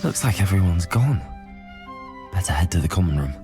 Looks like everyone's gone. Better head to the common room.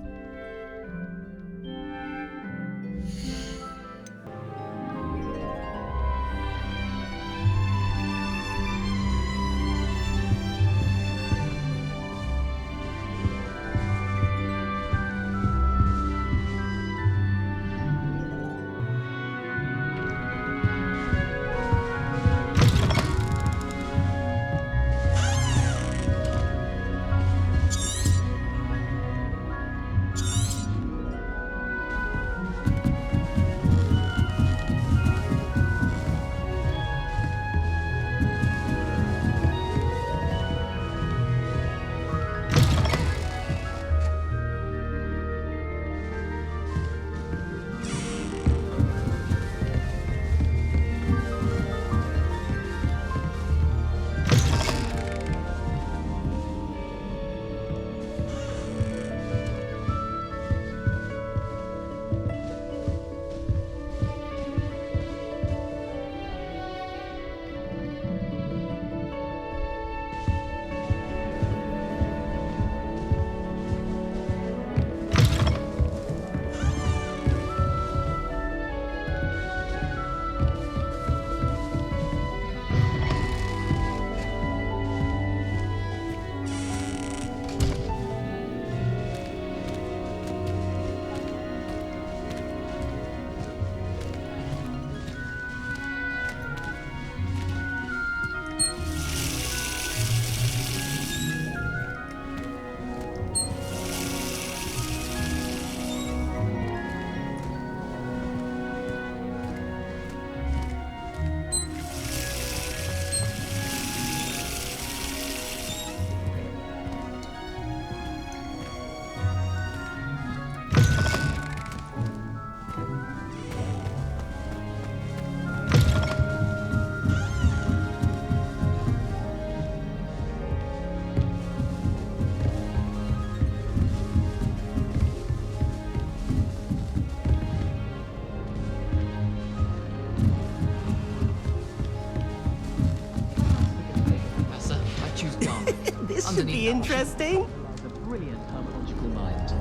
This should be interesting. A brilliant hermeneutical mind.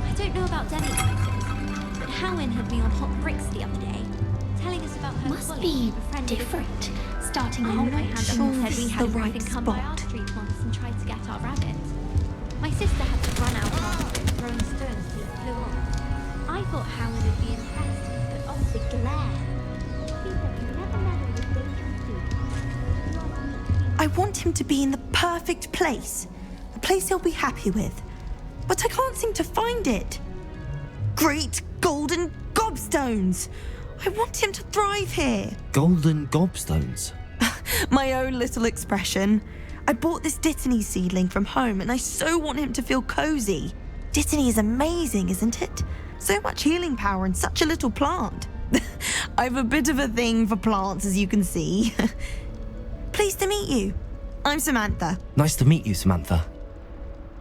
I don't know about demi-slices, but Howin had me on hot bricks the other day, telling us about her Must colleague be who befriended a different, starting I on put my not hand up sure and said this we is had the a right raven come by our spot. street once and tried to get our rabbit. My sister had to run out after it, throwing stones till it flew off. I thought Howin would be impressed, but of the glare. She said you never meddle with dangerous food. I want him to be in the perfect place. A place he'll be happy with. But I can't seem to find it. Great golden gobstones! I want him to thrive here. Golden gobstones. My own little expression. I bought this Dittany seedling from home and I so want him to feel cozy. Dittany is amazing, isn't it? So much healing power in such a little plant. I've a bit of a thing for plants, as you can see. Pleased to meet you. I'm Samantha. Nice to meet you, Samantha.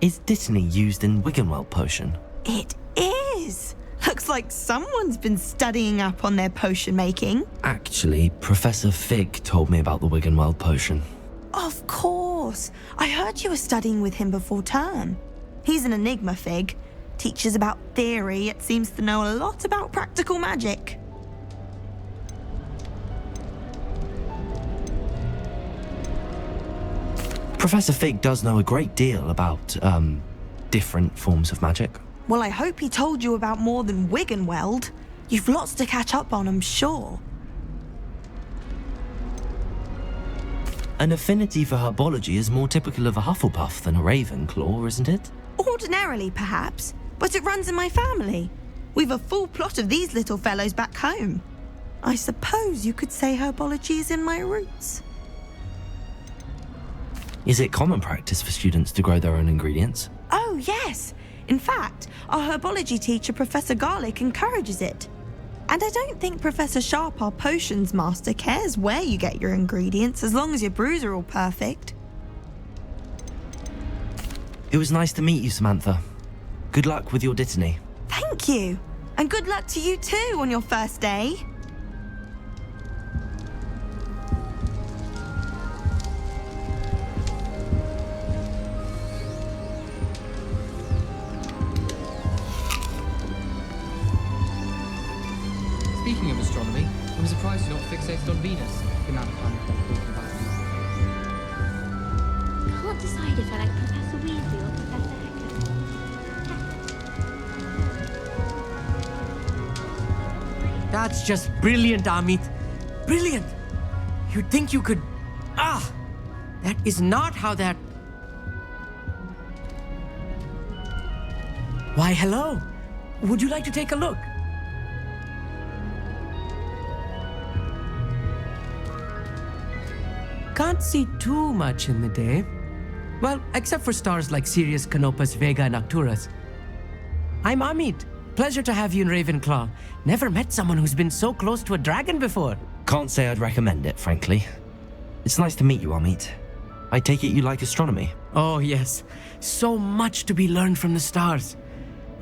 Is Dittany used in Wiggenweld potion? It is. Looks like someone's been studying up on their potion making. Actually, Professor Fig told me about the Wiggenweld potion. Of course. I heard you were studying with him before term. He's an enigma, Fig. Teaches about theory, yet seems to know a lot about practical magic. Professor Fig does know a great deal about, different forms of magic. Well, I hope he told you about more than Wiggenweld. You've lots to catch up on, I'm sure. An affinity for herbology is more typical of a Hufflepuff than a Ravenclaw, isn't it? Ordinarily, perhaps, but it runs in my family. We've a full plot of these little fellows back home. I suppose you could say herbology is in my roots. Is it common practice for students to grow their own ingredients? Oh, yes. In fact, our herbology teacher, Professor Garlick, encourages it. And I don't think Professor Sharp, our potions master, cares where you get your ingredients as long as your brews are all perfect. It was nice to meet you, Samantha. Good luck with your dittany. Thank you. And good luck to you too on your first day. Speaking of astronomy, I'm surprised you're not fixated on Venus. The amount of time you've talking about it. Can't decide if I like Professor Weasley or Professor Hector. That's just brilliant, Amit. Brilliant! You'd think you could... That is not how that... Why, hello. Would you like to take a look? Can't see too much in the day. Well, except for stars like Sirius, Canopus, Vega, and Arcturus. I'm Amit. Pleasure to have you in Ravenclaw. Never met someone who's been so close to a dragon before. Can't say I'd recommend it, frankly. It's nice to meet you, Amit. I take it you like astronomy. Oh, yes. So much to be learned from the stars.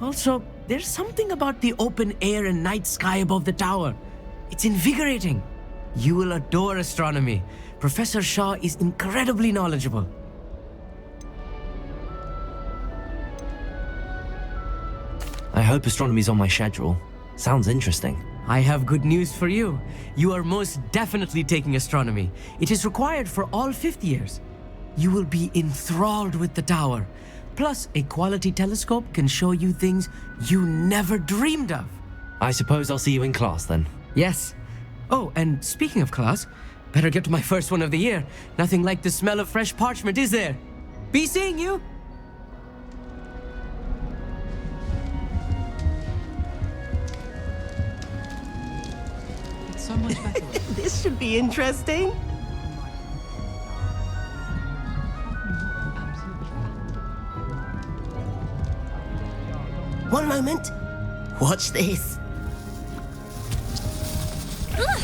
Also, there's something about the open air and night sky above the tower. It's invigorating. You will adore astronomy. Professor Shaw is incredibly knowledgeable. I hope astronomy's on my schedule. Sounds interesting. I have good news for you. You are most definitely taking astronomy. It is required for all fifth years. You will be enthralled with the tower. Plus, a quality telescope can show you things you never dreamed of. I suppose I'll see you in class then. Yes. Oh, and speaking of class, better get to my first one of the year. Nothing like the smell of fresh parchment, is there? Be seeing you. It's so much better. This should be interesting. One moment. Watch this. Ugh!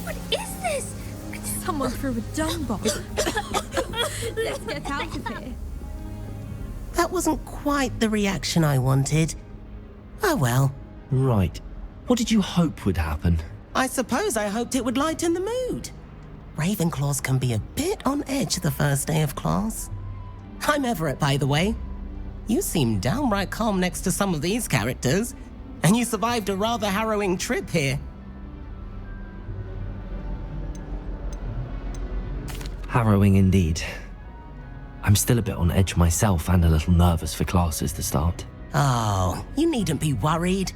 What is this? Someone threw a dung bomb. Let's get out of here. That wasn't quite the reaction I wanted. Oh well. Right. What did you hope would happen? I suppose I hoped it would lighten the mood. Ravenclaws can be a bit on edge the first day of class. I'm Everett, by the way. You seem downright calm next to some of these characters, and you survived a rather harrowing trip here. Harrowing indeed. I'm still a bit on edge myself and a little nervous for classes to start. Oh, you needn't be worried.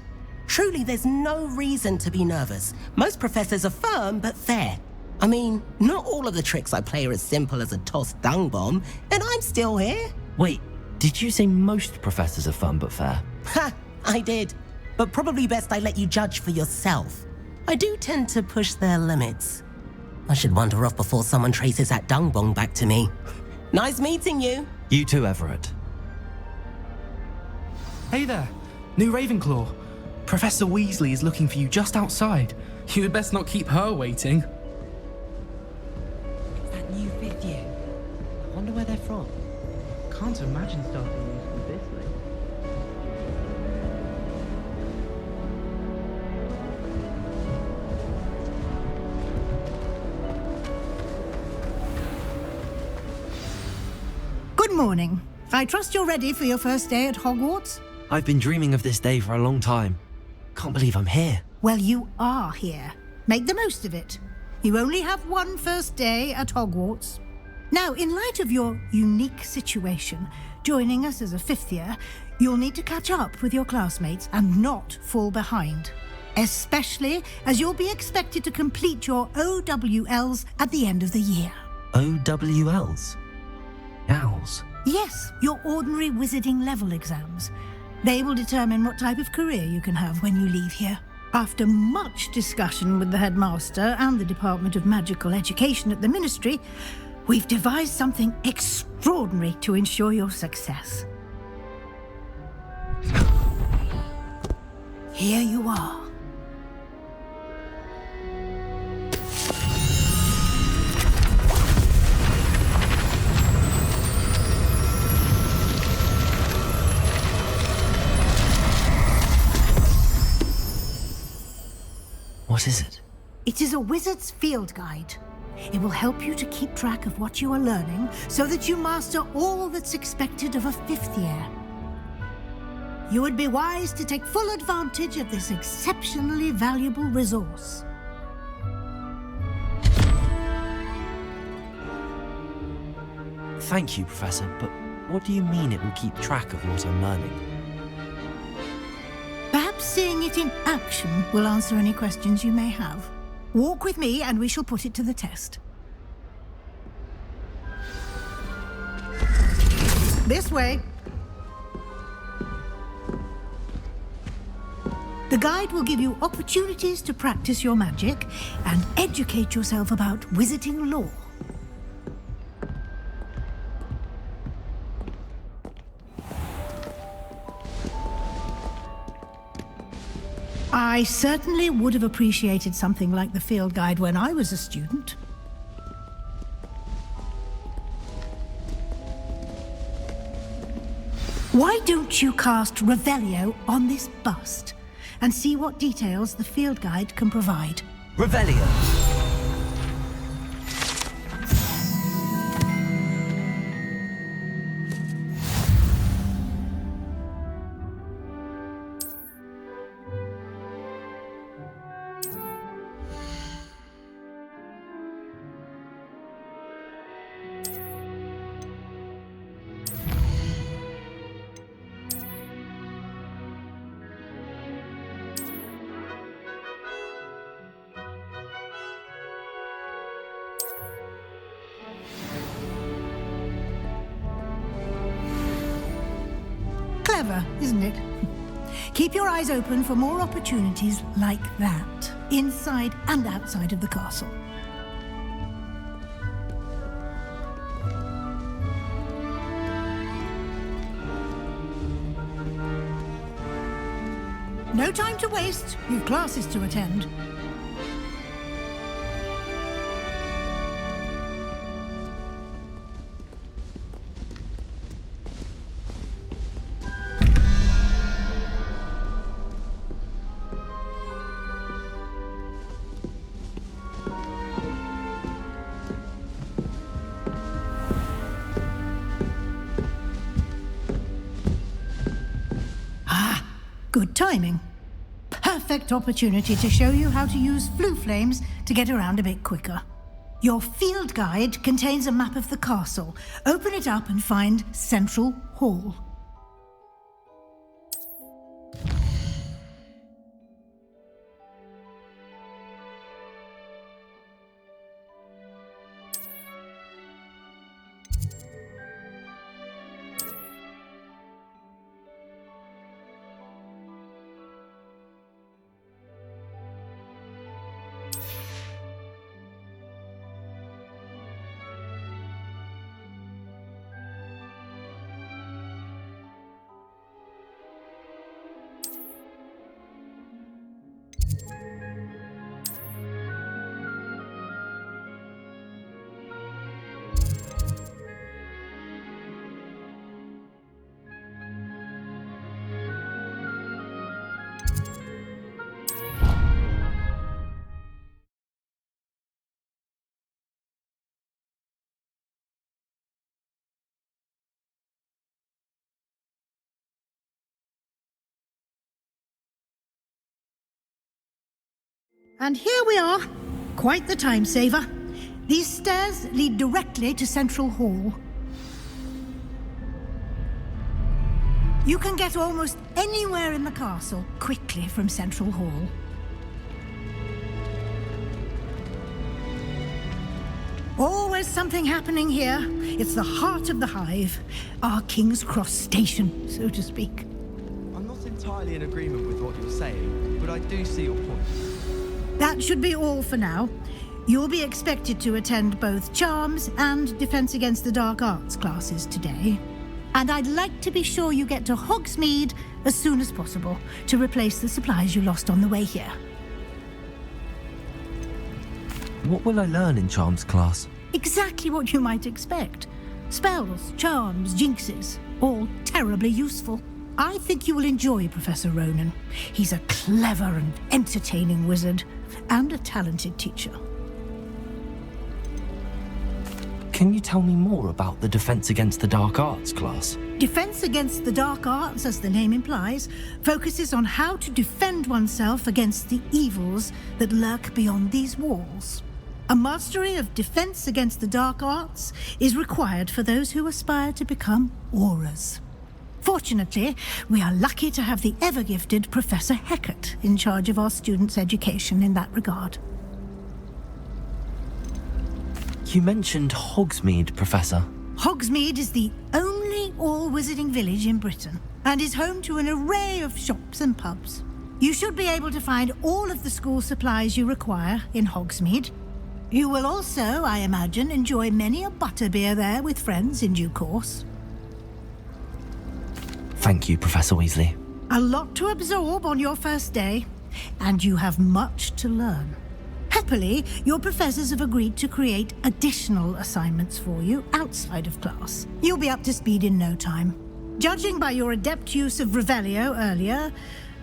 Truly, there's no reason to be nervous. Most professors are firm but fair. I mean, not all of the tricks I play are as simple as a tossed dung bomb, and I'm still here. Wait, did you say most professors are fun but fair? Ha! I did. But probably best I let you judge for yourself. I do tend to push their limits. I should wander off before someone traces that dung bomb back to me. Nice meeting you. You too, Everett. Hey there, new Ravenclaw. Professor Weasley is looking for you just outside. You had best not keep her waiting. It's that new fifth year. I wonder where they're from. Can't imagine starting with this late. Good morning. I trust you're ready for your first day at Hogwarts? I've been dreaming of this day for a long time. Can't believe I'm here. Well, you are here. Make the most of it. You only have one first day at Hogwarts. Now, in light of your unique situation, joining us as a fifth year, you'll need to catch up with your classmates and not fall behind. Especially as you'll be expected to complete your OWLs at the end of the year. OWLs? Owls? Yes, your ordinary wizarding level exams. They will determine what type of career you can have when you leave here. After much discussion with the headmaster and the Department of Magical Education at the Ministry, we've devised something extraordinary to ensure your success. Here you are. What is it? It is a wizard's field guide. It will help you to keep track of what you are learning so that you master all that's expected of a 5th year. You would be wise to take full advantage of this exceptionally valuable resource. Thank you, Professor, but what do you mean it will keep track of what I'm learning? Perhaps seeing it in action will answer any questions you may have. Walk with me and we shall put it to the test. This way. The guide will give you opportunities to practice your magic and educate yourself about wizarding lore. I certainly would have appreciated something like the field guide when I was a student. Why don't you cast Revelio on this bust and see what details the field guide can provide? Revelio! Clever, isn't it? Keep your eyes open for more opportunities like that, inside and outside of the castle. No time to waste. You've classes to attend. Good timing. Perfect opportunity to show you how to use flue flames to get around a bit quicker. Your field guide contains a map of the castle. Open it up and find Central Hall. And here we are. Quite the time saver. These stairs lead directly to Central Hall. You can get almost anywhere in the castle quickly from Central Hall. Always something happening here. It's the heart of the hive. Our King's Cross station, so to speak. I'm not entirely in agreement with what you're saying, but I do see your point. That should be all for now. You'll be expected to attend both Charms and Defense Against the Dark Arts classes today. And I'd like to be sure you get to Hogsmeade as soon as possible to replace the supplies you lost on the way here. What will I learn in Charms class? Exactly what you might expect. Spells, charms, jinxes, all terribly useful. I think you will enjoy Professor Ronan. He's a clever and entertaining wizard and a talented teacher. Can you tell me more about the Defense Against the Dark Arts class? Defense Against the Dark Arts, as the name implies, focuses on how to defend oneself against the evils that lurk beyond these walls. A mastery of Defense Against the Dark Arts is required for those who aspire to become Aurors. Fortunately, we are lucky to have the ever-gifted Professor Hecat in charge of our students' education in that regard. You mentioned Hogsmeade, Professor. Hogsmeade is the only all-wizarding village in Britain and is home to an array of shops and pubs. You should be able to find all of the school supplies you require in Hogsmeade. You will also, I imagine, enjoy many a butterbeer there with friends in due course. Thank you, Professor Weasley. A lot to absorb on your first day, and you have much to learn. Happily, your professors have agreed to create additional assignments for you outside of class. You'll be up to speed in no time. Judging by your adept use of Revelio earlier,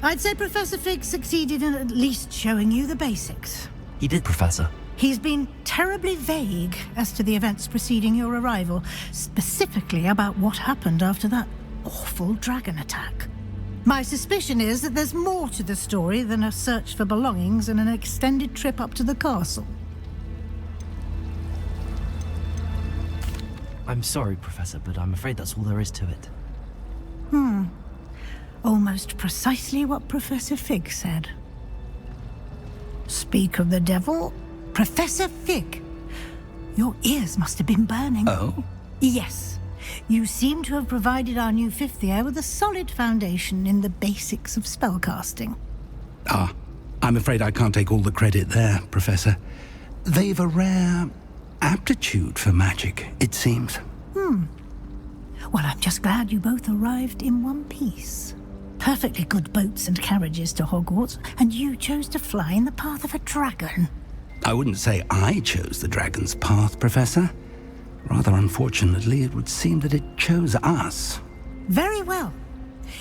I'd say Professor Fig succeeded in at least showing you the basics. He did, Professor. He's been terribly vague as to the events preceding your arrival, specifically about what happened after that awful dragon attack. My suspicion is that there's more to the story than a search for belongings and an extended trip up to the castle. I'm sorry, Professor, but I'm afraid that's all there is to it. Almost precisely what Professor Fig said. Speak of the devil, Professor Fig. Your ears must have been burning. Oh? Yes. You seem to have provided our new fifth year with a solid foundation in the basics of spellcasting. Ah, I'm afraid I can't take all the credit there, Professor. They've a rare aptitude for magic, it seems. Well, I'm just glad you both arrived in one piece. Perfectly good boats and carriages to Hogwarts, and you chose to fly in the path of a dragon. I wouldn't say I chose the dragon's path, Professor. Rather unfortunately, it would seem that it chose us. Very well.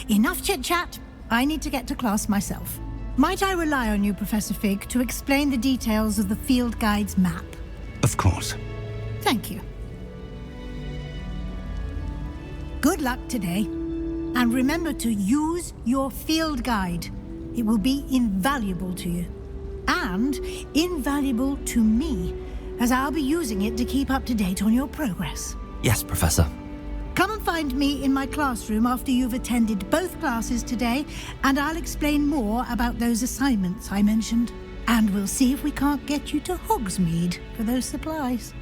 Enough chit-chat. I need to get to class myself. Might I rely on you, Professor Fig, to explain the details of the field guide's map? Of course. Thank you. Good luck today. And remember to use your field guide. It will be invaluable to you. And invaluable to me, as I'll be using it to keep up to date on your progress. Yes, Professor. Come and find me in my classroom after you've attended both classes today, and I'll explain more about those assignments I mentioned. And we'll see if we can't get you to Hogsmeade for those supplies.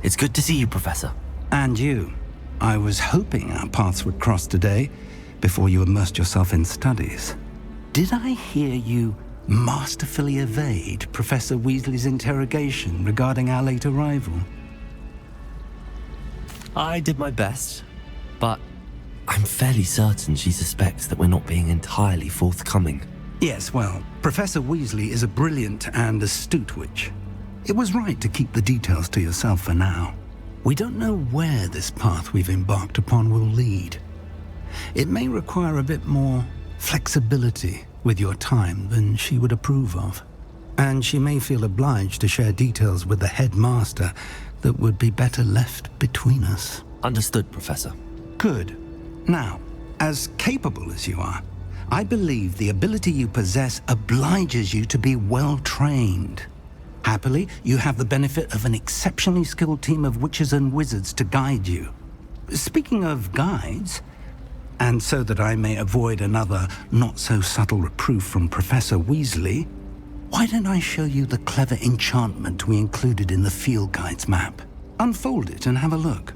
It's good to see you, Professor. And you. I was hoping our paths would cross today, before you immersed yourself in studies. Did I hear you masterfully evade Professor Weasley's interrogation regarding our late arrival? I did my best, but I'm fairly certain she suspects that we're not being entirely forthcoming. Yes, well, Professor Weasley is a brilliant and astute witch. It was right to keep the details to yourself for now. We don't know where this path we've embarked upon will lead. It may require a bit more flexibility with your time than she would approve of. and she may feel obliged to share details with the headmaster that would be better left between us. Understood, Professor. Good. Now, as capable as you are, I believe the ability you possess obliges you to be well trained. Happily, you have the benefit of an exceptionally skilled team of witches and wizards to guide you. Speaking of guides, and so that I may avoid another not-so-subtle reproof from Professor Weasley, why don't I show you the clever enchantment we included in the field guide's map? Unfold it and have a look.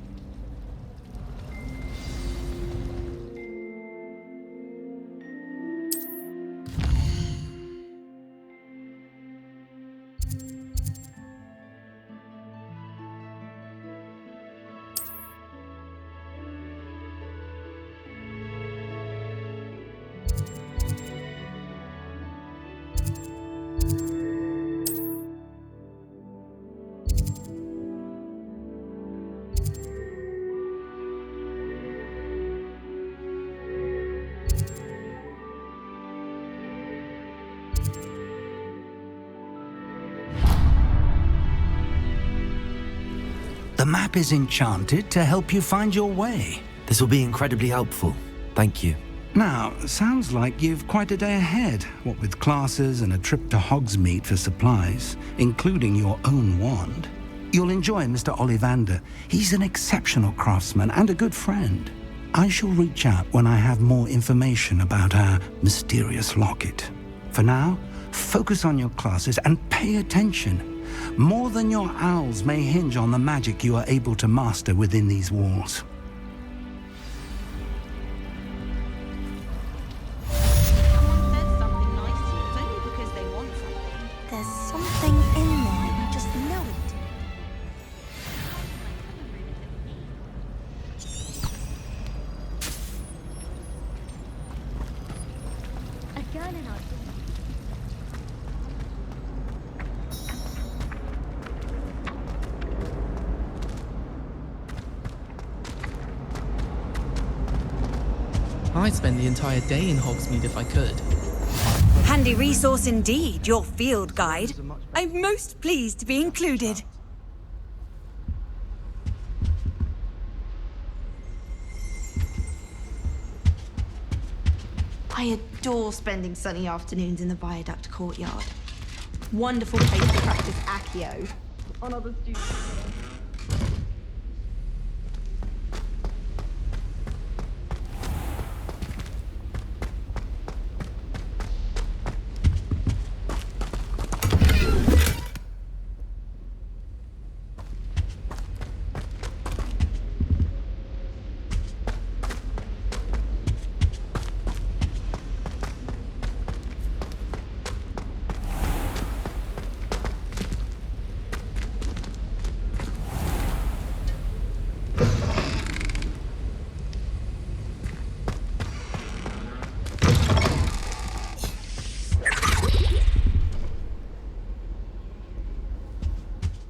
The map is enchanted to help you find your way. This will be incredibly helpful. Thank you. Now, sounds like you've quite a day ahead, what with classes and a trip to Hogsmeade for supplies, including your own wand. You'll enjoy Mr. Ollivander. He's an exceptional craftsman and a good friend. I shall reach out when I have more information about our mysterious locket. For now, focus on your classes and pay attention. More than your owls may hinge on the magic you are able to master within these walls. Someone said something nice to you, it's only because they want something. There's something in there, I just know it. A girl in our dorm. I'd spend the entire day in Hogsmeade if I could. Handy resource indeed, your field guide. I'm most pleased to be included. I adore spending sunny afternoons in the Viaduct courtyard. Wonderful place to practice Accio on other students.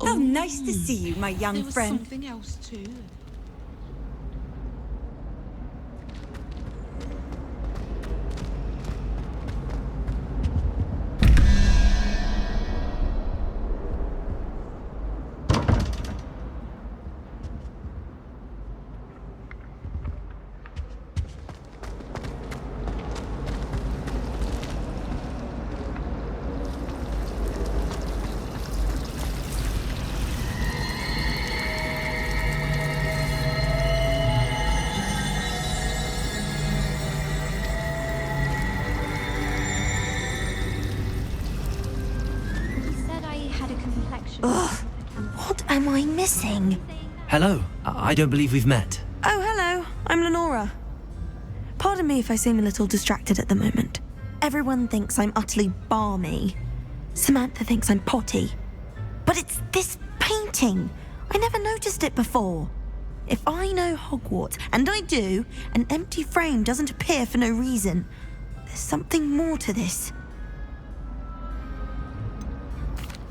How nice to see you, my young friend. Something else too. Ugh, what am I missing? Hello. I don't believe we've met. Oh, hello. I'm Lenora. Pardon me if I seem a little distracted at the moment. Everyone thinks I'm utterly balmy. Samantha thinks I'm potty. But it's this painting. I never noticed it before. If I know Hogwarts, and I do, an empty frame doesn't appear for no reason. There's something more to this.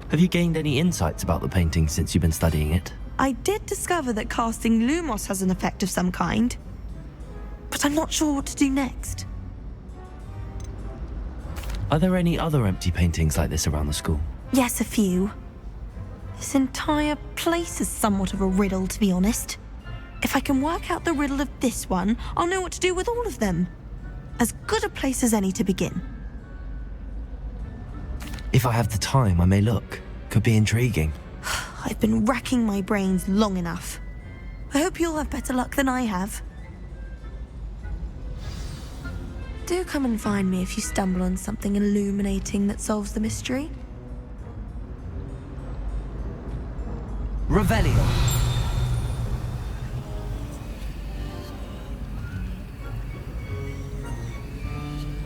Have you gained any insights about the painting since you've been studying it? I did discover that casting Lumos has an effect of some kind, but I'm not sure what to do next. Are there any other empty paintings like this around the school? Yes, a few. This entire place is somewhat of a riddle, to be honest. If I can work out the riddle of this one, I'll know what to do with all of them. As good a place as any to begin. If I have the time, I may look. Could be intriguing. I've been racking my brains long enough. I hope you'll have better luck than I have. Do come and find me if you stumble on something illuminating that solves the mystery. Revelio.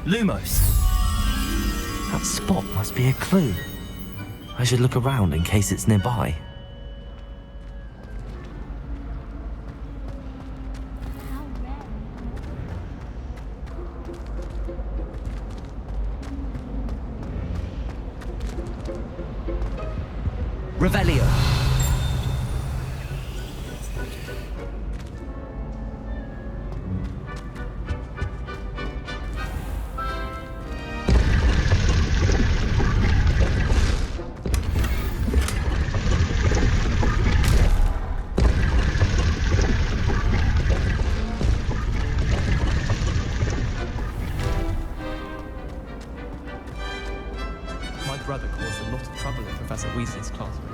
Lumos. That spot must be a clue. I should look around in case it's nearby. Revelio. My brother caused a lot of trouble in Professor Weasley's classroom.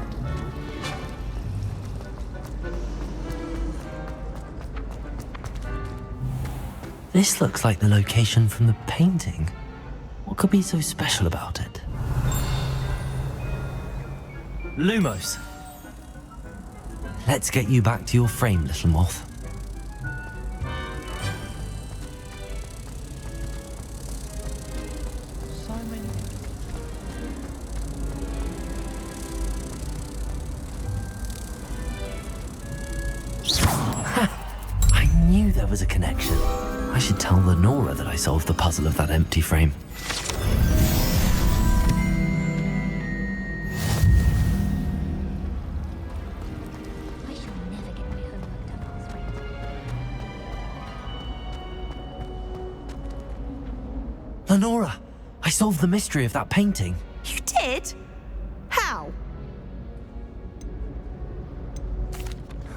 This looks like the location from the painting. What could be so special about it? Lumos. Let's get you back to your frame, little moth. I knew there was a connection. I should tell Lenora that I solved the puzzle of that empty frame. I shall never get my homework done last week. Lenora, I solved the mystery of that painting. You did? How?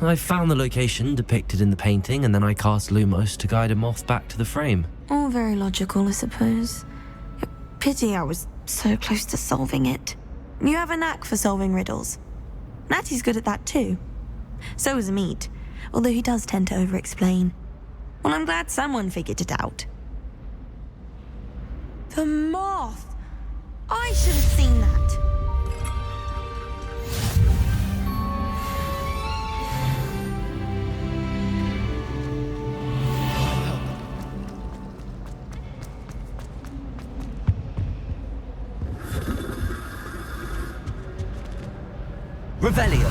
I found the location depicted in the painting, and then I cast Lumos to guide a moth back to the frame. All very logical, I suppose. Pity I was so close to solving it. You have a knack for solving riddles. Natty's good at that too. So is Amit, although he does tend to over-explain. Well, I'm glad someone figured it out. The moth! I should have seen that. Revelio.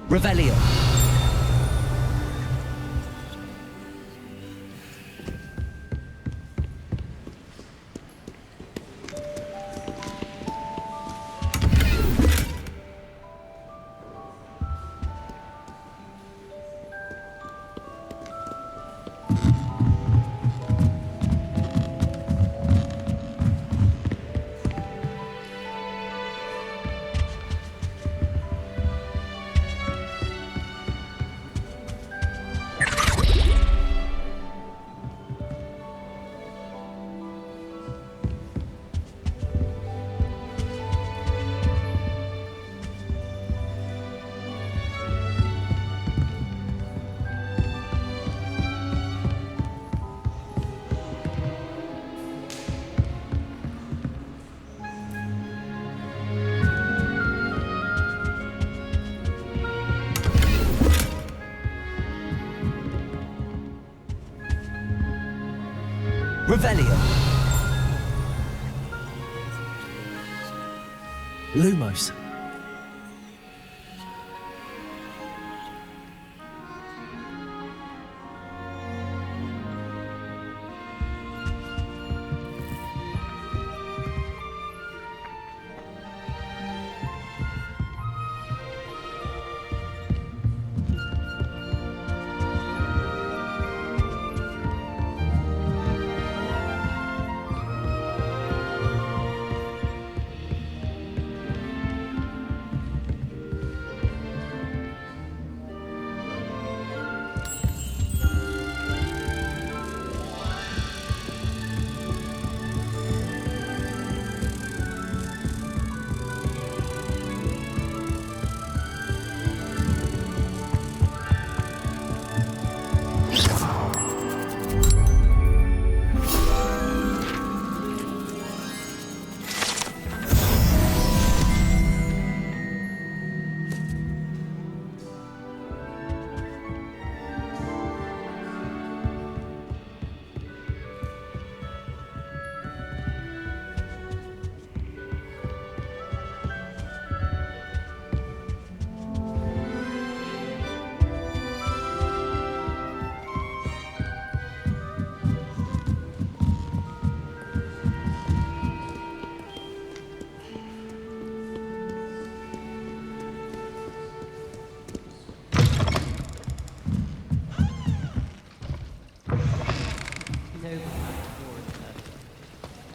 Revelio. Revelio. Lumos.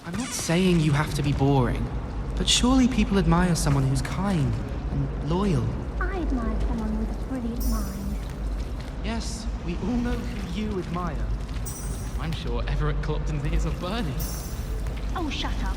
I'm not saying you have to be boring, but surely people admire someone who's kind and loyal. I admire someone with a brilliant mind. Yes, we all know who you admire. I'm sure Everett Clopton's ears are burning. Oh, shut up.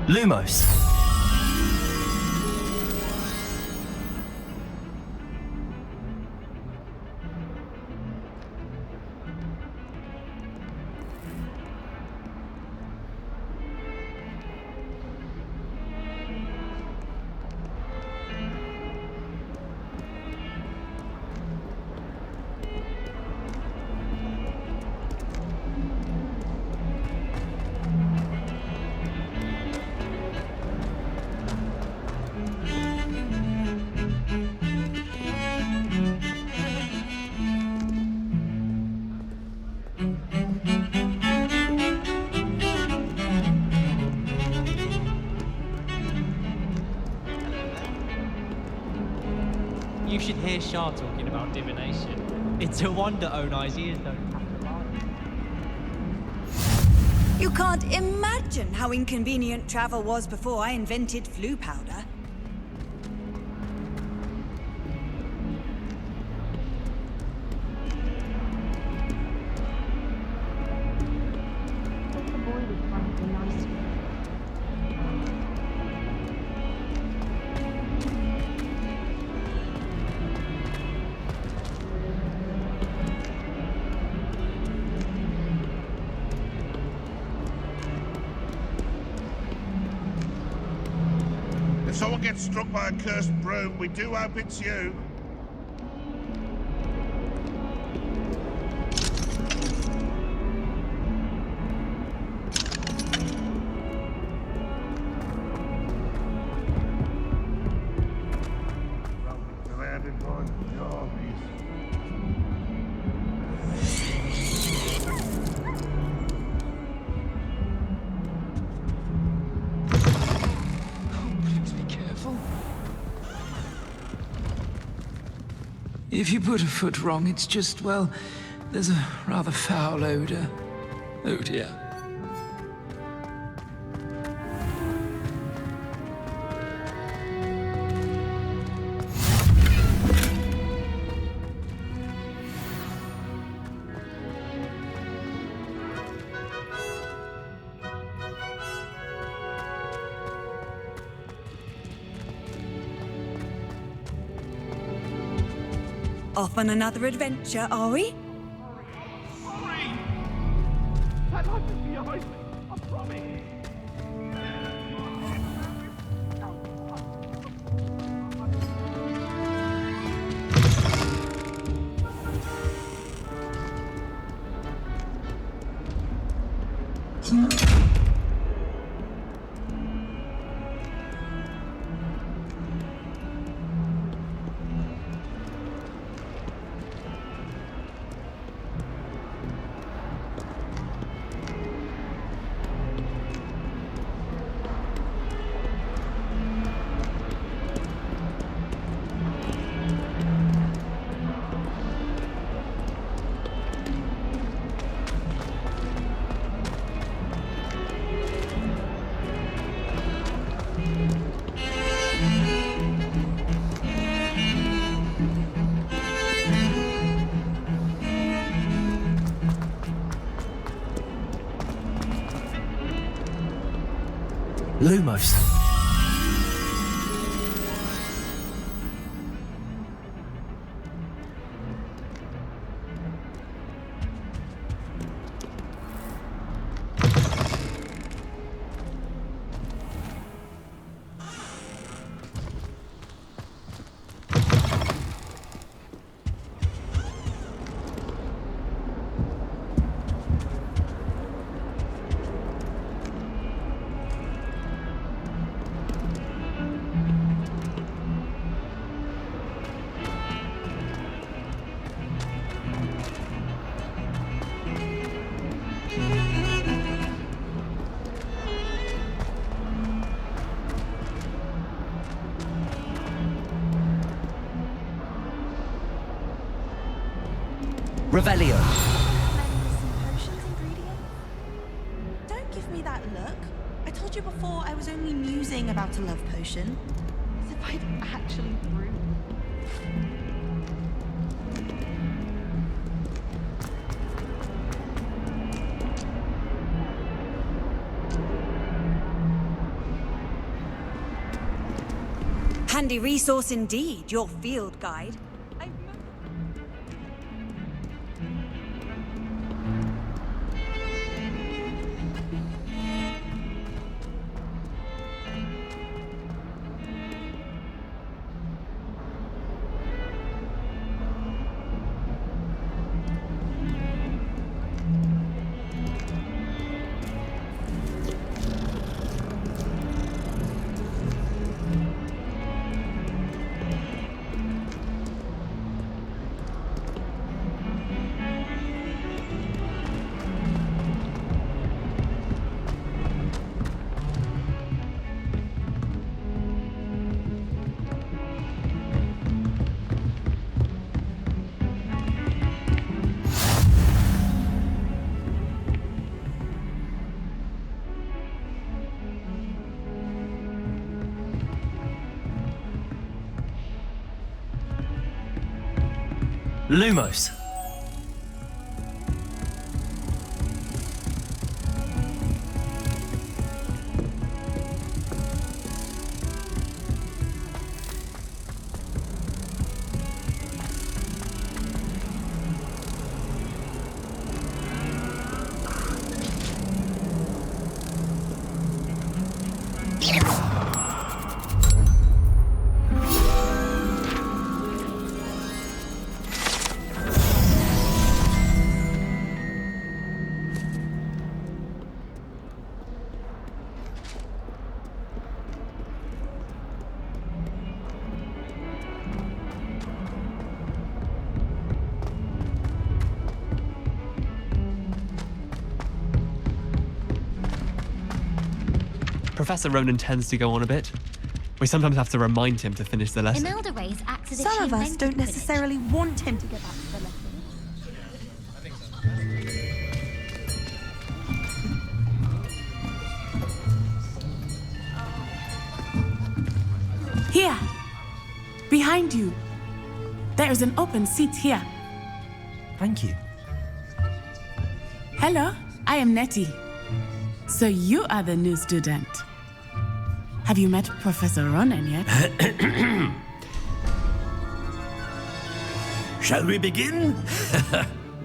Lumos. You should hear Shah talking about divination. It's a wonder Onai's ears don't have to lie. You can't imagine how inconvenient travel was before I invented flu powder. If someone gets struck by a cursed broom, we do hope it's you. Surrounded by zombies. If you put a foot wrong, it's just, well, there's a rather foul odor. Oh dear. Off on another adventure, are we? That light is behind me, I promise. Lumos. Revelio. Potions ingredient? Don't give me that look. I told you before I was only musing about a love potion. As if I'd actually brewed. Handy resource indeed, your field guide. Lumos. Professor Ronan tends to go on a bit. We sometimes have to remind him to finish the lesson. Imelda Reyes acts as if Some she of us invented don't Quidditch. necessarily want him to get back to the lesson. Here! Behind you! There is an open seat here. Thank you. Hello, I am Nettie. So you are the new student. Have you met Professor Ronan yet? Shall we begin?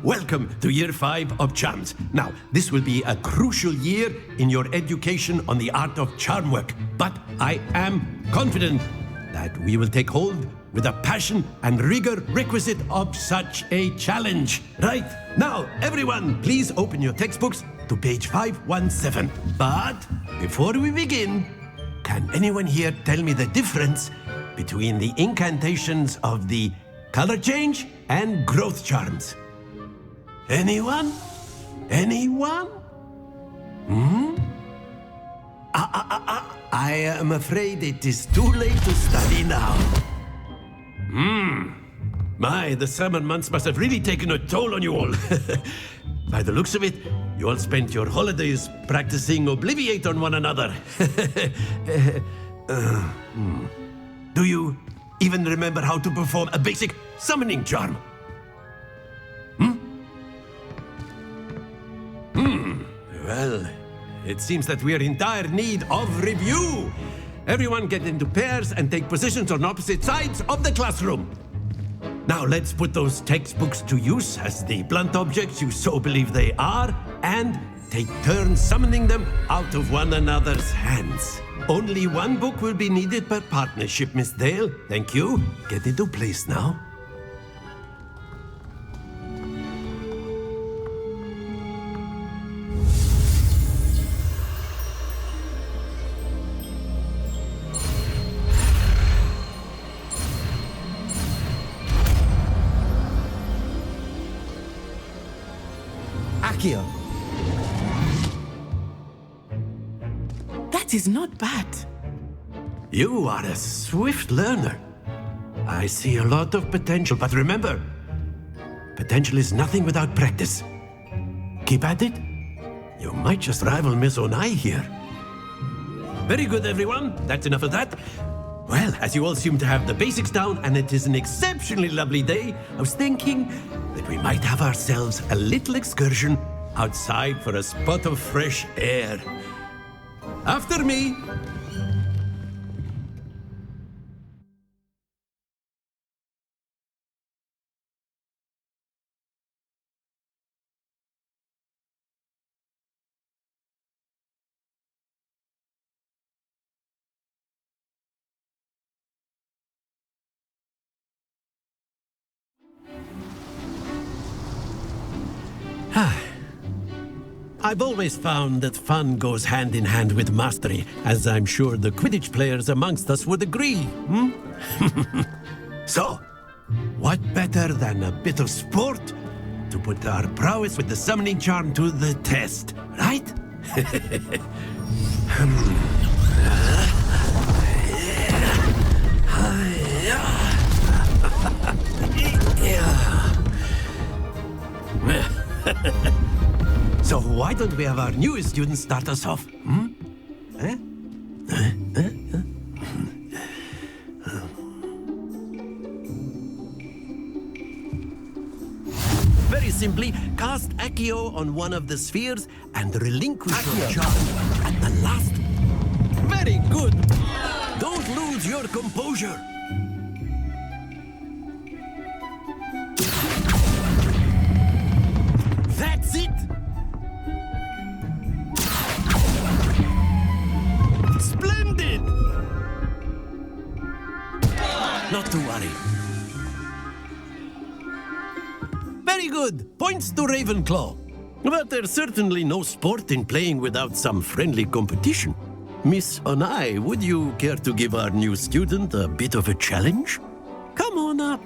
Welcome to Year 5 of Charms. Now, this will be a crucial year in your education on the art of charm work, but I am confident that we will take hold with the passion and rigor requisite of such a challenge. Right, now, everyone, please open your textbooks to page 517. But before we begin, can anyone here tell me the difference between the incantations of the color change and growth charms? Anyone? Anyone? I am afraid it is too late to study now. My, the summer months must have really taken a toll on you all. By the looks of it, you all spent your holidays practicing Obliviate on one another. Do you even remember how to perform a basic summoning charm? Well, it seems that we are in dire need of review. Everyone get into pairs and take positions on opposite sides of the classroom. Now let's put those textbooks to use as the blunt objects you so believe they are, and take turns summoning them out of one another's hands. Only one book will be needed per partnership, Miss Dale. Thank you. Get into place now. Akio. That is not bad. You are a swift learner. I see a lot of potential, but remember, potential is nothing without practice. Keep at it. You might just rival Miss Onai here. Very good, everyone. That's enough of that. Well, as you all seem to have the basics down, and it is an exceptionally lovely day, I was thinking that we might have ourselves a little excursion outside for a spot of fresh air. After me. I've always found that fun goes hand in hand with mastery, as I'm sure the Quidditch players amongst us would agree. Hmm? So, what better than a bit of sport to put our prowess with the summoning charm to the test, right? So why don't we have our newest student start us off? Hmm? Eh? Very simply, cast Accio on one of the spheres and relinquish your charm at the last. Very good! Don't lose your composure! That's it! Splendid! Not to worry. Very good. Points to Ravenclaw. But there's certainly no sport in playing without some friendly competition. Miss Onai, would you care to give our new student a bit of a challenge? Come on up.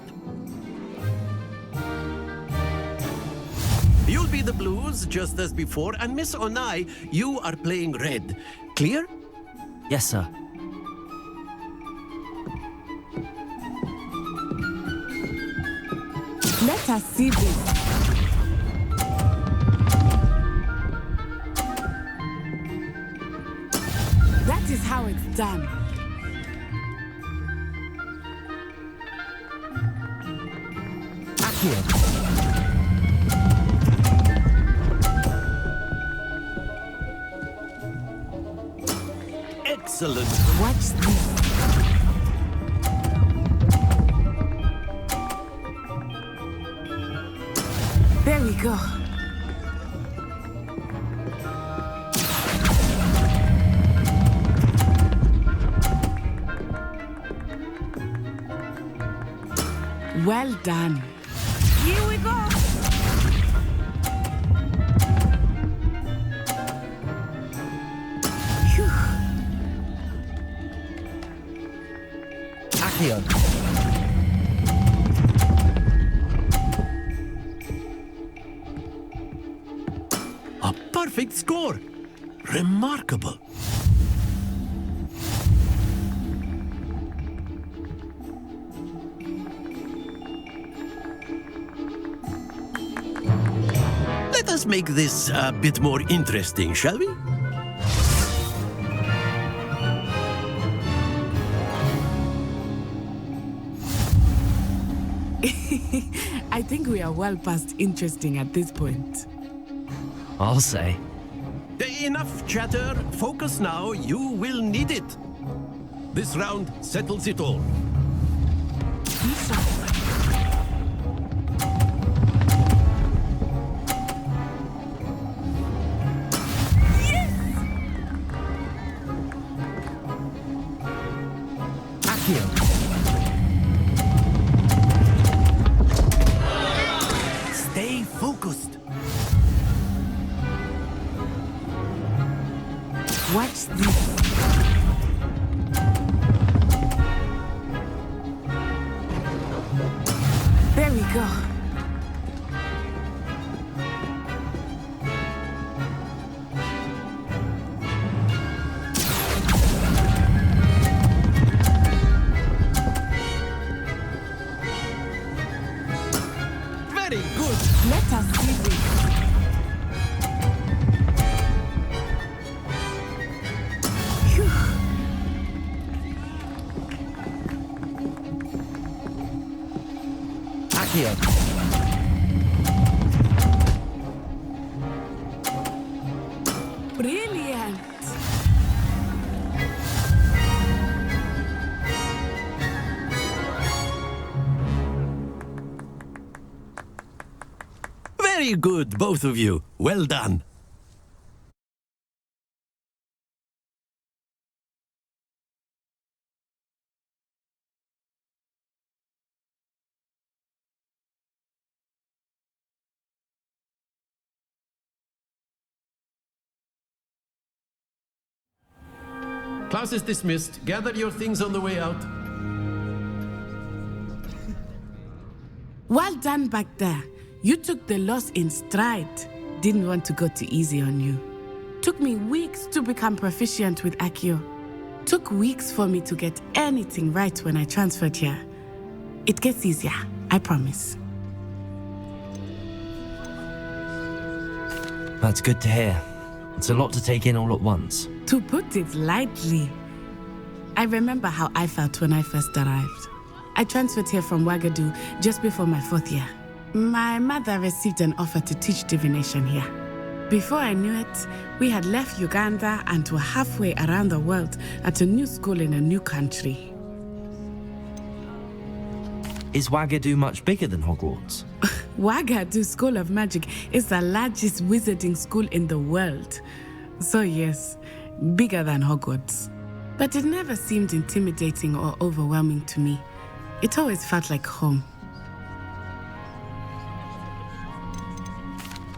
You'll be the blues, just as before, and Miss Onai, you are playing red. Clear? Yes, sir. Let us see this. That is how it's done. Accio. Excellent. Watch this. There we go. Well done. Here we go. Phew. Accio. A perfect score. Remarkable. Let us make this a bit more interesting, shall we? I think we are well past interesting at this point. I'll say. Enough chatter. Focus now. You will need it. This round settles it all. Accio. Stay focused. Watch this. There we go. Very good. Let us see this. Phew. Accio. Brilliant. Very good, both of you. Well done. Class is dismissed. Gather your things on the way out. Well done back there. You took the loss in stride. Didn't want to go too easy on you. Took me weeks to become proficient with Accio. Took weeks for me to get anything right when I transferred here. It gets easier, I promise. That's good to hear. It's a lot to take in all at once. To put it lightly, I remember how I felt when I first arrived. I transferred here from Wagadu just before my 4th year. My mother received an offer to teach divination here. Before I knew it, we had left Uganda and were halfway around the world at a new school in a new country. Is Wagadu much bigger than Hogwarts? Wagadu School of Magic is the largest wizarding school in the world. So yes, bigger than Hogwarts. But it never seemed intimidating or overwhelming to me. It always felt like home.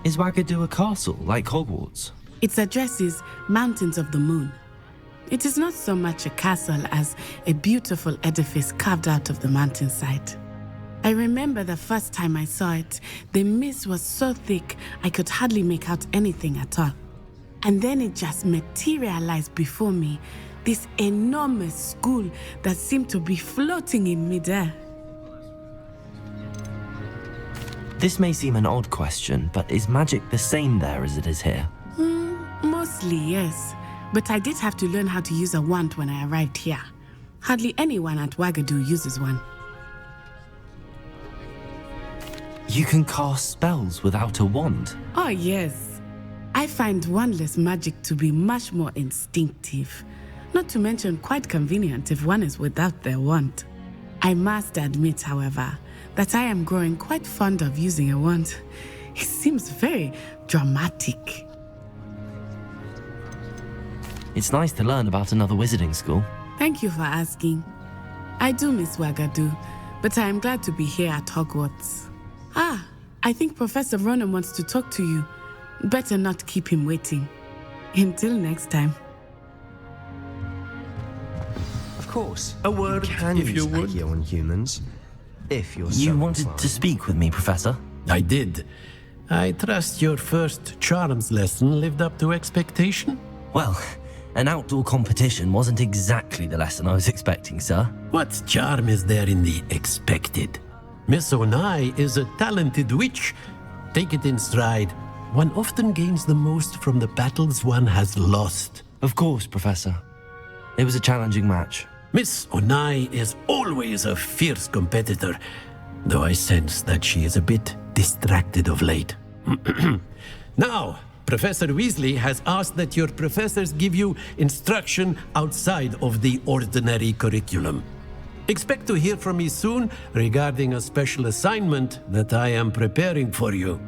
Is Wagadu a castle like Hogwarts? Its address is Mountains of the Moon. It is not so much a castle as a beautiful edifice carved out of the mountainside. I remember the first time I saw it, the mist was so thick I could hardly make out anything at all. And then it just materialized before me, this enormous school that seemed to be floating in midair. This may seem an odd question, but is magic the same there as it is here? Mostly, yes. But I did have to learn how to use a wand when I arrived here. Hardly anyone at Wagadu uses one. You can cast spells without a wand? Oh, yes. I find wandless magic to be much more instinctive. Not to mention quite convenient if one is without their wand. I must admit, however, that I am growing quite fond of using a wand. It seems very dramatic. It's nice to learn about another wizarding school. Thank you for asking. I do miss Wagadu, but I am glad to be here at Hogwarts. Ah, I think Professor Ronan wants to talk to you. Better not keep him waiting. Until next time. Of course. A word, can if use you would. Accio on humans, if you're so You wanted inclined. to speak with me, Professor? I did. I trust your first charms lesson lived up to expectation? Well, an outdoor competition wasn't exactly the lesson I was expecting, sir. What charm is there in the expected? Miss Onai is a talented witch. Take it in stride. One often gains the most from the battles one has lost. Of course, Professor. It was a challenging match. Miss Onai is always a fierce competitor, though I sense that she is a bit distracted of late. Now, Professor Weasley has asked that your professors give you instruction outside of the ordinary curriculum. Expect to hear from me soon regarding a special assignment that I am preparing for you.